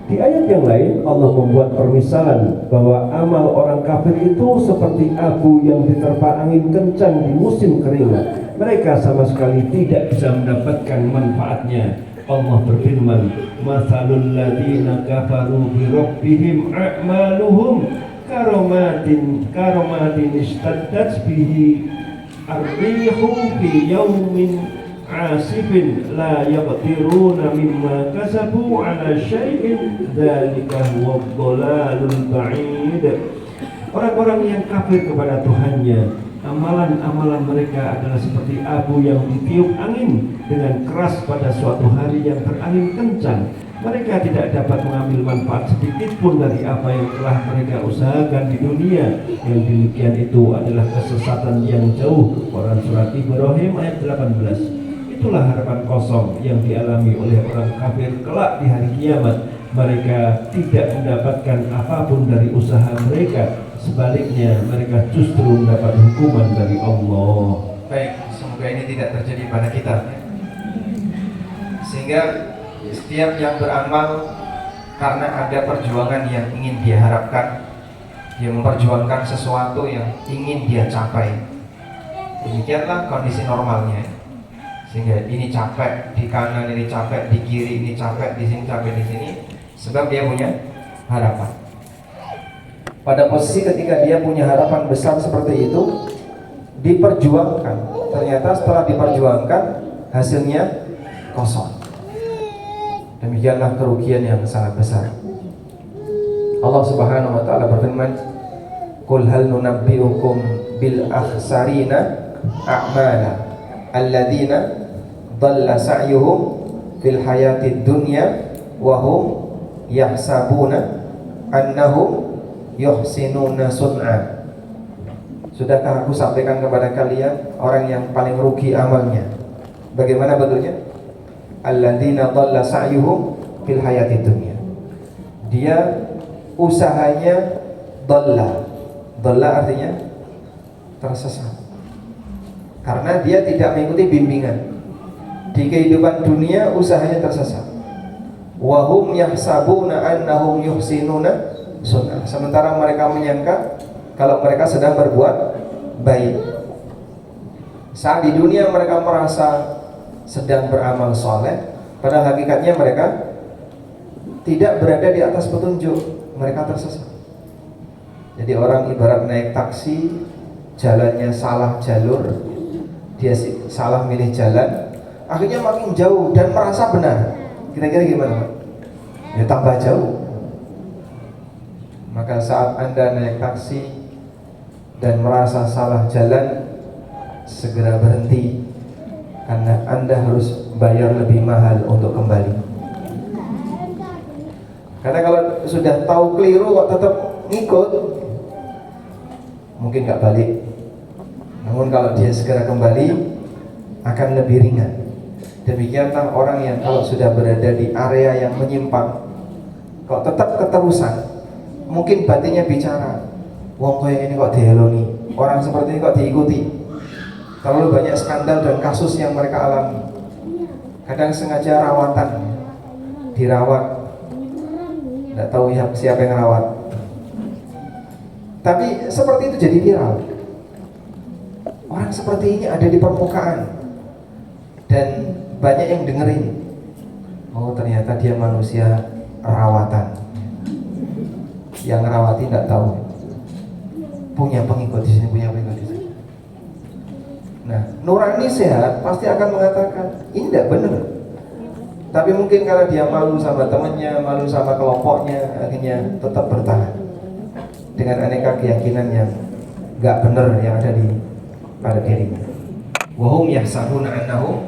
Di ayat yang lain Allah membuat permisalan bahwa amal orang kafir itu seperti abu yang diterpa angin kencang di musim kering. Mereka sama sekali tidak bisa mendapatkan manfaatnya. Allah berfirman, "Matsalul ladzina kafaru bi rabbihim a'maluhum karomatin istaddat bihi ar-rihu fi yawmin asifin la yaqdiruna mimma kasabu ala syai'in dzalika huwa dhalalul ba'id. Orang-orang yang kafir kepada Tuhannya, amalan-amalan mereka adalah seperti abu yang ditiup angin dengan keras pada suatu hari yang berangin kencang. Mereka tidak dapat mengambil manfaat sedikit pun dari apa yang telah mereka usahakan di dunia. Yang demikian itu adalah kesesatan yang jauh. Quran surat Ibrahim ayat 18. Itulah harapan kosong yang dialami oleh orang kafir kelak di hari kiamat. Mereka tidak mendapatkan apapun dari usaha mereka. Sebaliknya mereka justru mendapat hukuman dari Allah. Baik, semoga ini tidak terjadi pada kita. Sehingga setiap yang beramal karena ada perjuangan yang ingin dia harapkan, dia memperjuangkan sesuatu yang ingin dia capai. Demikianlah kondisi normalnya. Sehingga ini capek di kanan, ini capek di kiri, ini capek di sini, capek di sini, sebab dia punya harapan. Pada posisi ketika dia punya harapan besar seperti itu, diperjuangkan, ternyata setelah diperjuangkan hasilnya kosong. Demikianlah kerugian yang sangat besar. Allah Subhanahu wa taala berfirman, "Qul hal nunabbi'ukum bil akhsarina a'mala alladzina dhalla sa'yuhum fil hayatid dunya wa hum yahsabuna annahum yuhsinuna sun'a." Sudahkah aku sampaikan kepada kalian orang yang paling rugi amalnya? Bagaimana bentuknya? Alladzina dhalla sa'yuhum fil hayatid dunya. Dia usahanya dhalla. Dhalla artinya tersesat. Karena dia tidak mengikuti bimbingan. Di kehidupan dunia usahanya tersesat. Wa hum yahsabuna annahum yuhsinuna sunnah. Sementara mereka menyangka kalau mereka sedang berbuat baik. Saat di dunia mereka merasa sedang beramal soleh, padahal hakikatnya mereka tidak berada di atas petunjuk, mereka tersesat. Jadi orang ibarat naik taksi, jalannya salah jalur, dia salah milih jalan, akhirnya makin jauh dan merasa benar. Kira-kira gimana, Pak? Ya tambah jauh. Maka saat Anda naik taksi dan merasa salah jalan, segera berhenti, karena Anda harus bayar lebih mahal untuk kembali. Karena kalau sudah tahu keliru kok tetap ngikut, mungkin nggak balik. Namun kalau dia segera kembali, akan lebih ringan. Demikianlah orang yang kalau sudah berada di area yang menyimpang, kok tetap keterusan, mungkin batinnya bicara, wong kayak ini kok diheloni, orang seperti ini kok diikuti. Terlalu banyak skandal dan kasus yang mereka alami. Kadang sengaja rawatan, dirawat, tidak tahu siapa yang rawat. Tapi seperti itu jadi viral. Orang seperti ini ada di permukaan dan banyak yang dengerin. Oh ternyata dia manusia rawatan. Yang rawati tidak tahu. Punya pengikut di sini, punya pengikut di sini. Nah, nurani sehat pasti akan mengatakan ini tidak benar. Tapi mungkin karena dia malu sama temannya, malu sama kelompoknya, akhirnya tetap bertahan dengan aneka keyakinan yang nggak benar yang ada di pada dirinya. Wahum yahsabuna annahum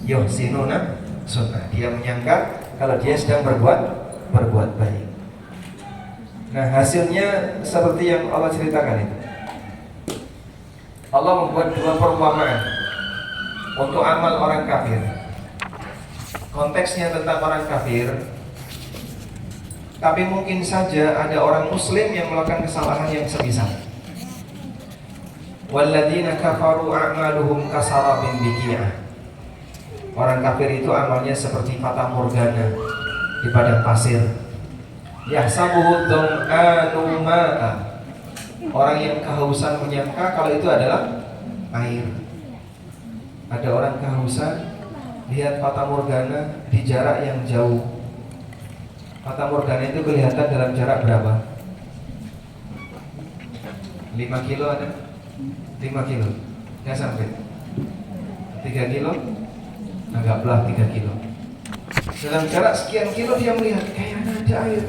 yuhsinuna sunnah. Dia menyangka kalau dia sedang berbuat baik. Nah, hasilnya seperti yang Allah ceritakan itu. Allah membuat dua perumpamaan untuk amal orang kafir. Konteksnya tentang orang kafir, tapi mungkin saja ada orang muslim yang melakukan kesalahan yang semisal. Walladzina kafaru a'maluhum kasarabin biqiyah. Orang kafir itu amalnya seperti fata morgana di padang pasir. Yahsabuhu dham'anu ma'a. Orang yang kehausan menyangka kalau itu adalah air. Ada orang kehausan, lihat fata morgana di jarak yang jauh. Fata morgana itu kelihatan dalam jarak berapa? 5 kilo ada? 5 kilo? Nggak sampai 3 kilo? anggaplah 3 kilo. Dalam jarak sekian kilo dia melihat kayaknya ada air.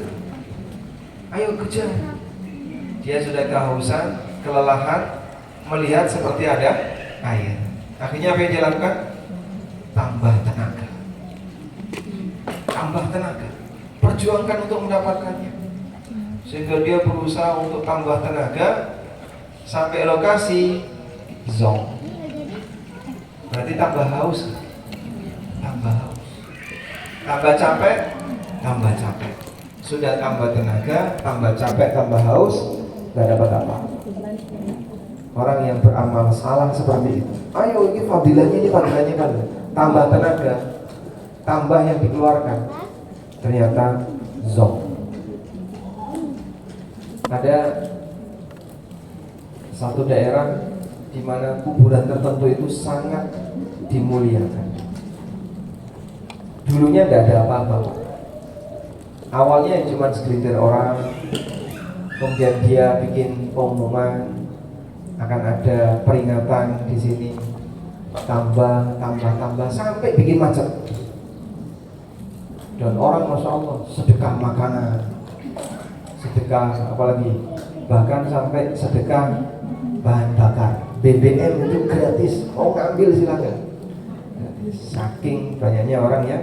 Ayo kejar. Dia sudah kehausan, kelelahan, melihat seperti ada air. Akhirnya apa yang dia lakukan? Tambah tenaga. Tambah tenaga. Perjuangkan untuk mendapatkannya. Sehingga dia berusaha untuk tambah tenaga sampai lokasi zong. Berarti tambah haus. Tambah haus. Tambah capek, tambah capek. Sudah tambah tenaga, tambah capek, tambah haus, gak dapat apa. Orang yang beramal salah seperti itu. Ayo ini fadilahnya kan. Tambah tenaga, tambah yang dikeluarkan. Ternyata zong. Ada satu daerah di mana kuburan tertentu itu sangat dimuliakan. Dulunya tidak ada apa-apa. Awalnya cuma segelintir orang, kemudian dia bikin pengumuman akan ada peringatan di sini, tambah sampai bikin macet. Dan orang masya Allah sedekah makanan, sedekah apalagi, bahkan sampai sedekah bahan bakar. BBM itu gratis, mau ngambil silakan. Saking banyaknya orang yang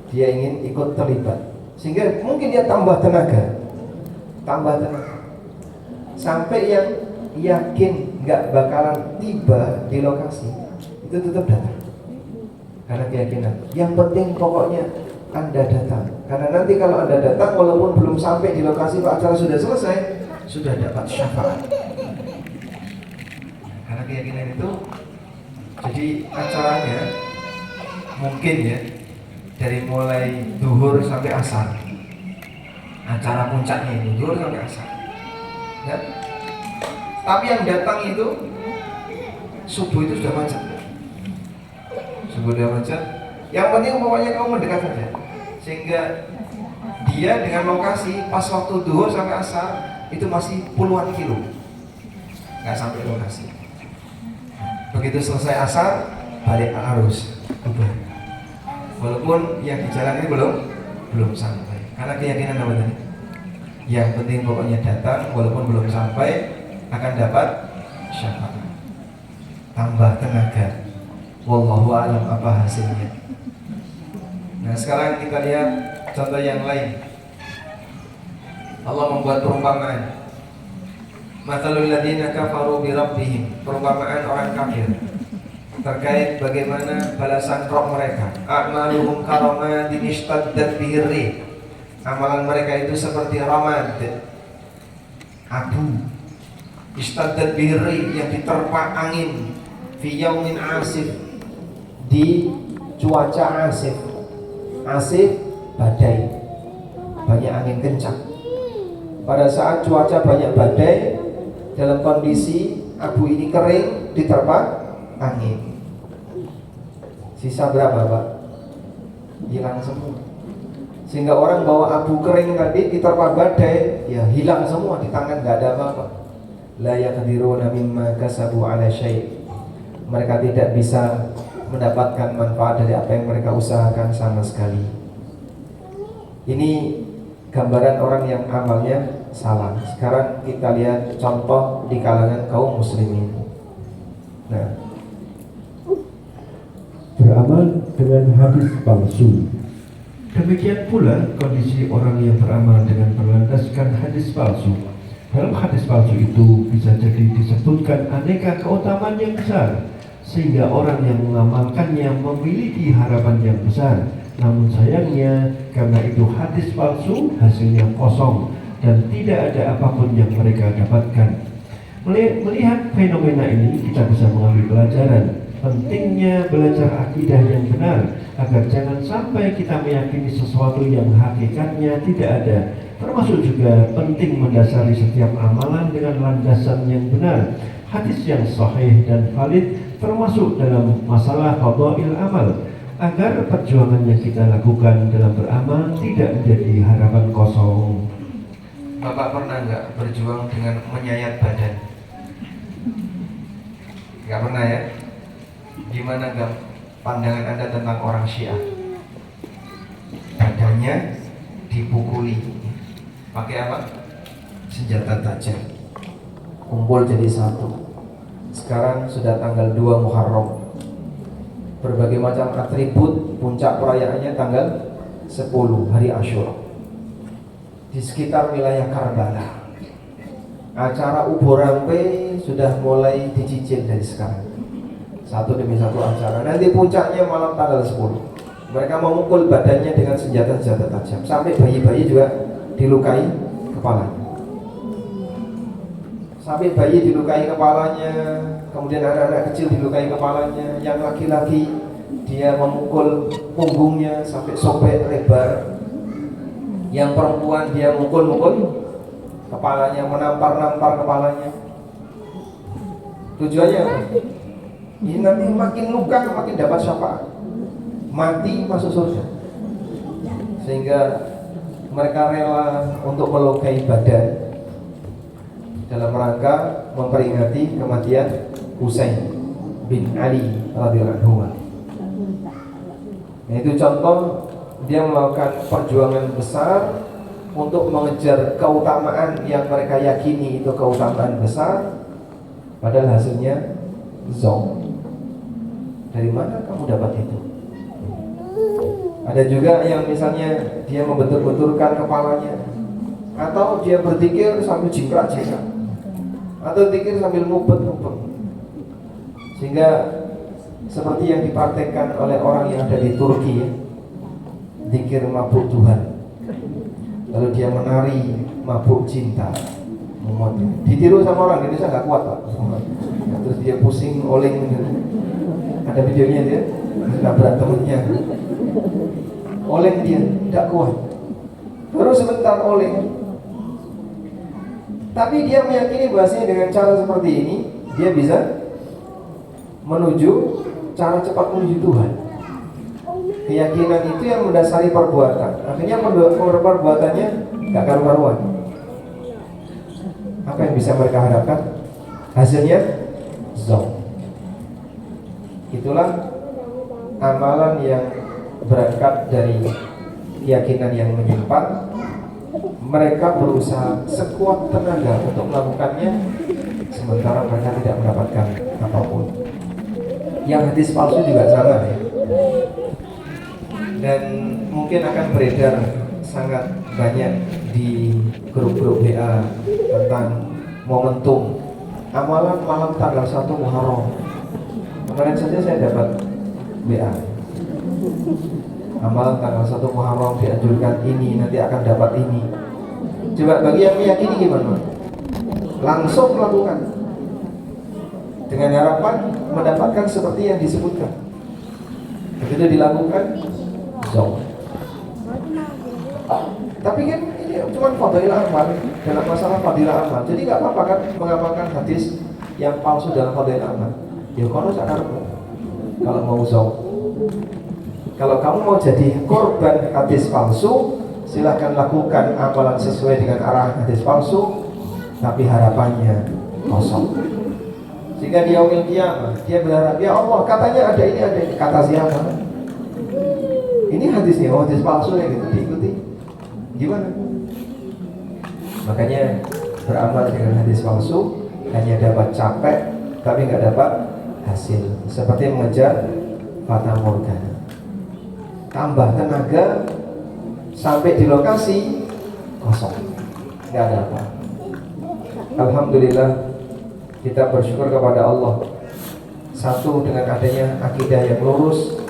dia ingin ikut terlibat, sehingga mungkin dia tambah tenaga, sampai yang yakin nggak bakalan tiba di lokasi itu tetap datang karena keyakinan. Yang penting pokoknya Anda datang, karena nanti kalau Anda datang walaupun belum sampai di lokasi, Pak, acara sudah selesai, sudah dapat syafaat. Karena keyakinan itu, jadi acaranya mungkin ya dari mulai duhur sampai asar. Acara puncaknya itu duhur sampai asar. Ya. Tapi yang datang itu subuh itu sudah macet. Subuh sudah macet. Yang penting pokoknya kamu mendekat saja. Sehingga dia dengan lokasi pas waktu duhur sampai asar itu masih puluhan kilo, nggak sampai lokasi. Begitu selesai asar balik arus, walaupun yang di jalan ini belum sampai. Karena keyakinan apa tadi? Yang penting pokoknya datang walaupun belum sampai akan dapat syafaat. Tambah tenaga. Wallahu a'lam apa hasilnya. Nah sekarang kita lihat contoh yang lain. Allah membuat perumpamaan. Mathalul ladzina kafaru bi rabbihim, perumpamaan orang kafir terkait bagaimana balasan Rabb mereka. A'maluhum karamadin ishtaddat bihir rih. Amalan mereka itu seperti ramad, abu, ishtaddat bihir rih, yang diterpa angin, fi yaumin asif, di cuaca asif. Asif badai, banyak angin kencang. Pada saat cuaca banyak badai, dalam kondisi abu ini kering diterpa angin, sisa berapa Pak? Hilang semua. Sehingga orang bawa abu kering tadi diterpa badai, ya hilang semua, di tangan nggak ada apa-apa. La yaqdiruna mimma kasabu ala syai'. Mereka tidak bisa mendapatkan manfaat dari apa yang mereka usahakan sama sekali. Ini gambaran orang yang amalnya salah. Sekarang kita lihat contoh di kalangan kaum muslimin. Nah, beramal dengan hadis palsu. Demikian pula kondisi orang yang beramal dengan berlandaskan hadis palsu. Dalam hadis palsu itu bisa jadi disebutkan aneka keutamaan yang besar, sehingga orang yang mengamalkannya memiliki harapan yang besar. Namun sayangnya karena itu hadis palsu, hasilnya kosong dan tidak ada apapun yang mereka dapatkan. Melihat fenomena ini, kita bisa mengambil pelajaran pentingnya belajar akidah yang benar, agar jangan sampai kita meyakini sesuatu yang hakikatnya tidak ada. Termasuk juga penting mendasari setiap amalan dengan landasan yang benar, hadis yang sahih dan valid, termasuk dalam masalah fadhail amal, agar perjuangan yang kita lakukan dalam beramal tidak menjadi harapan kosong. Bapak pernah nggak berjuang dengan menyayat badan? Nggak pernah ya? Gimana pandangan Anda tentang orang Syiah? Badannya dipukuli, pakai apa? Senjata tajam, kumpul jadi satu. Sekarang sudah tanggal 2 Muharram, berbagai macam atribut, puncak perayaannya tanggal 10 hari Asyura. Di sekitar wilayah Karbala, acara ubur rampe sudah mulai dicicil dari sekarang, satu demi satu acara. Nanti puncaknya malam tanggal 10. Mereka memukul badannya dengan senjata-senjata tajam, sampai bayi-bayi juga dilukai kepalanya. Sampai bayi dilukai kepalanya, kemudian anak-anak kecil dilukai kepalanya. Yang laki-laki dia memukul punggungnya sampai sobek lebar. Yang perempuan dia mukul-mukul kepalanya, menampar-nampar kepalanya. Tujuannya apa? Ini nanti makin luka makin dapat syafaat, mati masuk surga. Sehingga mereka rela untuk melukai badan dalam rangka memperingati kematian Husain bin Ali radhiyallahu anhu. Nah, itu contoh dia melakukan perjuangan besar untuk mengejar keutamaan yang mereka yakini itu keutamaan besar, padahal hasilnya zong. Dari mana kamu dapat itu? Ada juga yang misalnya dia membentur-benturkan kepalanya, atau dia berzikir sambil jingkrak-jingkrak, atau zikir sambil ngubet-ngubet, sehingga seperti yang dipraktekkan oleh orang yang ada di Turki ya, zikir mabuk Tuhan, lalu dia menari mabuk cinta, ditiru sama orang Indonesia nggak kuat Pak. Terus dia pusing oleng, ada videonya dia nabrak temennya, oleng dia tidak kuat, baru sebentar oleng. Tapi dia meyakini bahwasanya dengan cara seperti ini dia bisa menuju cara cepat menuju Tuhan. Keyakinan itu yang mendasari perbuatan. Akhirnya perbuatannya gak karu-karuan. Apa yang bisa mereka harapkan? Hasilnya zong. Itulah amalan yang berangkat dari keyakinan yang menyimpang. Mereka berusaha sekuat tenaga untuk melakukannya, sementara mereka tidak mendapatkan apapun. Yang hadis palsu juga sama ya, dan mungkin akan beredar sangat banyak di grup-grup WA tentang momentum amalan malam tanggal 1 Muharram. Kemarin saja saya dapat WA, amalan tanggal 1 Muharram dianjurkan ini, nanti akan dapat ini. Coba bagi yang meyakini gimana? Langsung melakukan dengan harapan mendapatkan seperti yang disebutkan. Begitu dilakukan zong. Tapi kan ini cuma fadilah amal, dalam masalah fadilah amal. Jadi nggak apa-apa kan mengamalkan hadis yang palsu dalam fadilah amal. Ya kono sakarmu kalau mau zong. Kalau kamu mau jadi korban hadis palsu, silahkan lakukan amalan sesuai dengan arah hadis palsu, tapi harapannya kosong. Sehingga di yaumil qiyamah dia berharap, ya Allah katanya ada ini. Kata siapa? Ini hadisnya, oh hadis palsu ya gitu, diikuti. Gimana? Makanya beramal dengan hadis palsu hanya dapat capek tapi nggak dapat hasil. Seperti mengejar fata morgana, tambah tenaga sampai di lokasi kosong, nggak ada apa. Alhamdulillah kita bersyukur kepada Allah, satu dengan adanya akidah yang lurus,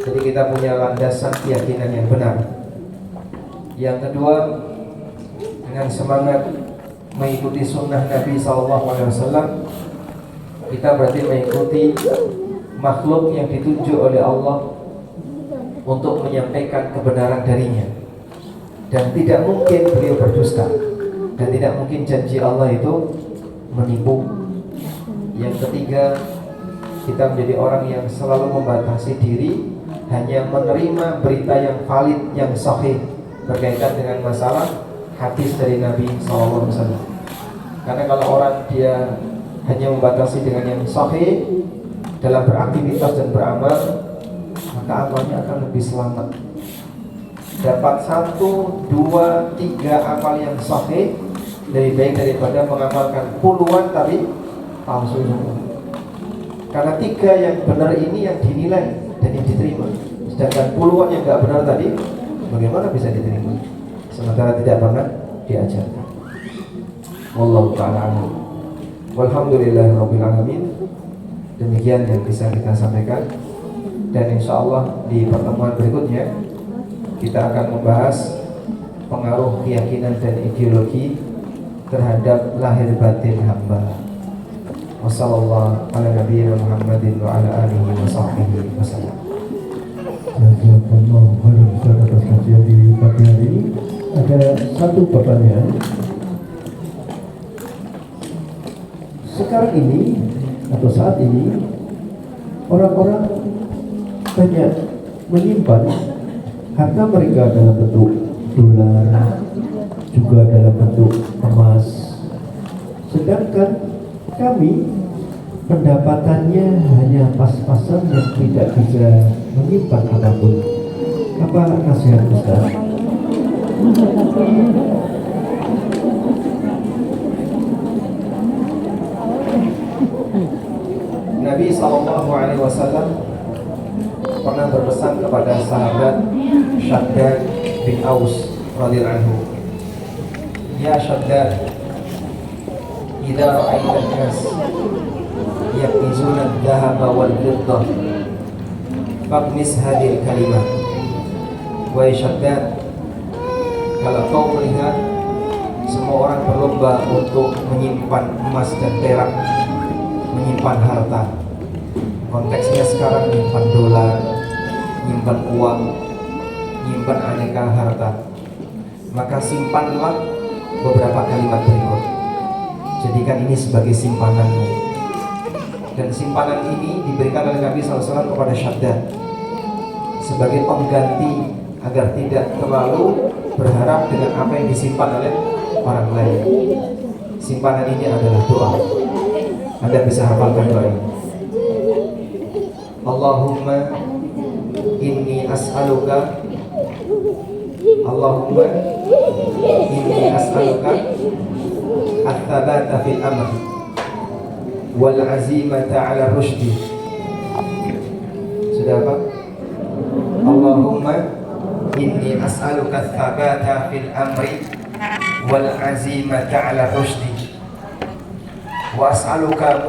jadi kita punya landasan keyakinan yang benar. Yang kedua, dengan semangat mengikuti sunnah Nabi SAW, kita berarti mengikuti makhluk yang ditunjuk oleh Allah untuk menyampaikan kebenaran darinya, dan tidak mungkin beliau berdusta, dan tidak mungkin janji Allah itu menipu. Yang ketiga, kita menjadi orang yang selalu membatasi diri, hanya menerima berita yang valid, yang sahih berkaitan dengan masalah hadis dari Nabi SAW. Karena kalau orang dia hanya membatasi dengan yang sahih dalam beraktivitas dan beramal, maka amalnya akan lebih selamat. Dapat 1, 2, 3 amal yang sahih lebih baik daripada mengamalkan puluhan tapi palsu semua. Karena 3 yang benar ini yang dinilai dan yang diterima, sedangkan puluhan yang nggak benar tadi bagaimana bisa diterima sementara tidak pernah diajarkan. Wallahu ta'ala a'lam. Walhamdulillahirabbil alamin. Demikian yang bisa kita sampaikan, dan insya Allah di pertemuan berikutnya kita akan membahas pengaruh keyakinan dan ideologi terhadap lahir batin hamba. Wassallallahu ala nabiyina Muhammadin wa ala alihi wa sahbihi wasallam. Jazakallahu khairan Ustaz atas kajian di pagi hari ini. Ada satu pertanyaan. Sekarang ini atau saat ini orang-orang banyak menyimpan harta mereka dalam bentuk dolar, juga dalam bentuk emas. Sedangkan kami pendapatannya hanya pas-pasan yang tidak bisa menyimpan apapun. Apa nasihat Ustaz? Nabi SAW pernah berpesan kepada sahabat Shaddad bin Aus radhiyallahu anhu, "Ya Shaddad, idza ra'aita an-nas yaknizuna adh-dhahaba wal-fiddah faqmis hadhihi al-kalimah." Wahai Shaddad, kalau kau melihat semua orang berlomba untuk menyimpan emas dan perak, menyimpan harta, konteksnya sekarang menyimpan dolar, menyimpan uang, menyimpan aneka harta, maka simpanlah beberapa kalimat berikut. Jadikan ini sebagai simpananmu. Dan simpanan ini diberikan oleh Nabi SAW kepada Shaddad sebagai pengganti agar tidak terlalu berharap dengan apa yang disimpan oleh orang lain. Simpanan ini adalah doa. Anda bisa hafalkan doa ini. Allahumma inni as'aluka, Allahumma inni as'aluka at-thabata fil amr wal azimata 'ala rusydi. Sudah apa? Allahumma inni as'aluka at-thabata fil amri wal azimata 'ala rusydi wa as'aluka